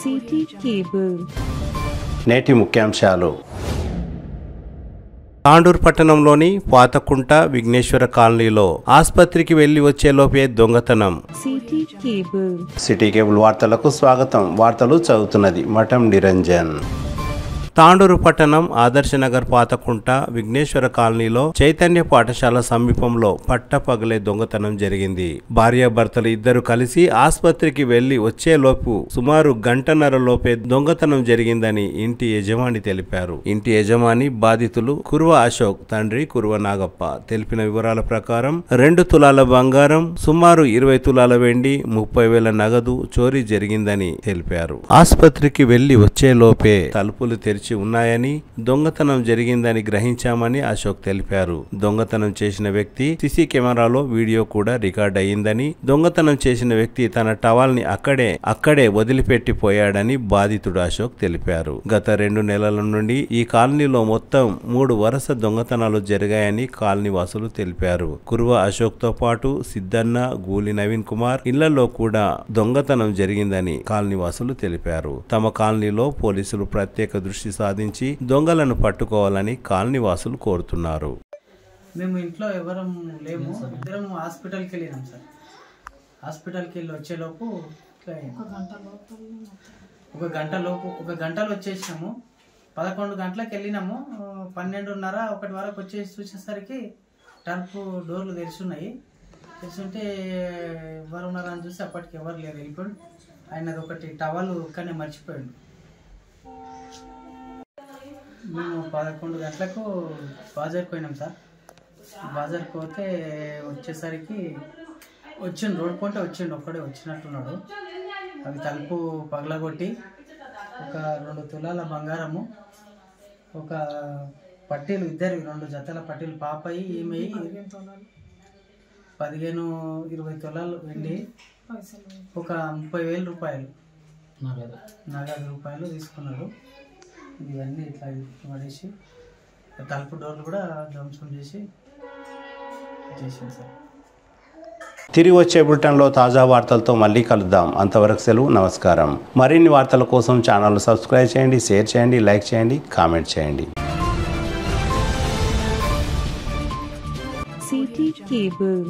City cable. నేటి ముఖ్యాంశాలు. తాండూరు పట్టణంలోని పాతకుంట విఘ్నేశ్వర కాలనీలో ఆసుపత్రికి వెళ్లి వచ్చేలోపే దొంగతనం. City cable. సిటీ కేబుల్ వార్తలకు స్వాగతం. వార్తలు చదువుతున్నది మఠం నిరంజన్. తాండూరు పట్టణం ఆదర్శనగర్ పాతకుంట విఘ్నేశ్వర కాలనీలో చైతన్య పాఠశాల సమీపంలో పట్టపగలే దొంగతనం జరిగింది. భార్యాభర్తలు ఇద్దరు కలిసి ఆసుపత్రికి వెళ్లి వచ్చేలోపు సుమారు గంటన్నరలోపే దొంగతనం జరిగిందని ఇంటి యజమాని తెలిపారు. ఇంటి యజమాని బాధితులు కుర్వ అశోక్, తండ్రి కుర్వ నాగప్ప తెలిపిన వివరాల ప్రకారం 2 తులాల బంగారం, సుమారు 20 తులాల వెండి, 30,000 నగదు చోరీ జరిగిందని తెలిపారు. ఆసుపత్రికి వెళ్లి వచ్చేలోపే తలుపులు తెరిచి ఉన్నాయని, దొంగతనం జరిగిందని గ్రహించామని అశోక్ తెలిపారు. దొంగతనం చేసిన వ్యక్తి సీసీ కెమెరాలో వీడియో కూడా రికార్డ్ అయ్యిందని, దొంగతనం చేసిన వ్యక్తి తన టవల్ ని అక్కడే వదిలిపెట్టి పోయాడని బాధితుడు అశోక్ తెలిపారు. గత 2 నెలల నుండి ఈ కాలనీలో మొత్తం 3 వరుస దొంగతనాలు జరిగాయని కాలనీ వాసులు తెలిపారు. కుర్వ అశోక్ తో పాటు సిద్ధన్న, గూలి నవీన్ కుమార్ ఇళ్లలో కూడా దొంగతనం జరిగిందని కాలనీ వాసులు తెలిపారు. తమ కాలనీలో పోలీసులు ప్రత్యేక దృష్టి సాధించి దొంగలను పట్టుకోవాలని కాలనీ వాసులు కోరుతున్నారు. మేము ఇంట్లో ఎవరం లేము, ఇద్దరం హాస్పిటల్కి వెళ్ళినాం సార్. హాస్పిటల్కి వెళ్ళి వచ్చేలోపు ఒక గంటలో వచ్చేసినాము. 11 గంటలకు వెళ్ళినాము. 12:30 1 వరకు వచ్చేసి చూసేసరికి తలుపు డోర్లు తెరిచున్నాయి. తెరిచుంటే ఎవరు ఉన్నారని చూసి అప్పటికి ఎవరు లేరు, వెళ్ళిపోయాడు. ఆయనది ఒకటి టవల్ కానీ మర్చిపోయాడు. మేము 11 గంటలకు బాజార్కి పోయినాం సార్. బాజార్కి పోతే వచ్చేసరికి రోడ్ కొంటే ఒక్కడే వచ్చినట్టున్నాడు. అవి తలుపు పగలగొట్టి ఒక 2 తులాల బంగారము, ఒక పట్టీలు, 2 జతల పట్టీలు పాపయి ఈమె 15-20 తులాలు వెండి, ఒక 30,000 రూపాయలు నగదు రూపాయలు తీసుకున్నారు. ఇవన్నీ ఇట్లా పడేసి తలుపు డోర్లు కూడా ధ్వంసం చేసాం సార్. తిరిగి వచ్చే బులెటిన్లో తాజా వార్తలతో మళ్ళీ కలుద్దాం. అంతవరకు సెలవు, నమస్కారం. మరిన్ని వార్తల కోసం ఛానల్ సబ్స్క్రైబ్ చేయండి, షేర్ చేయండి, లైక్ చేయండి, కామెంట్ చేయండి. City cable.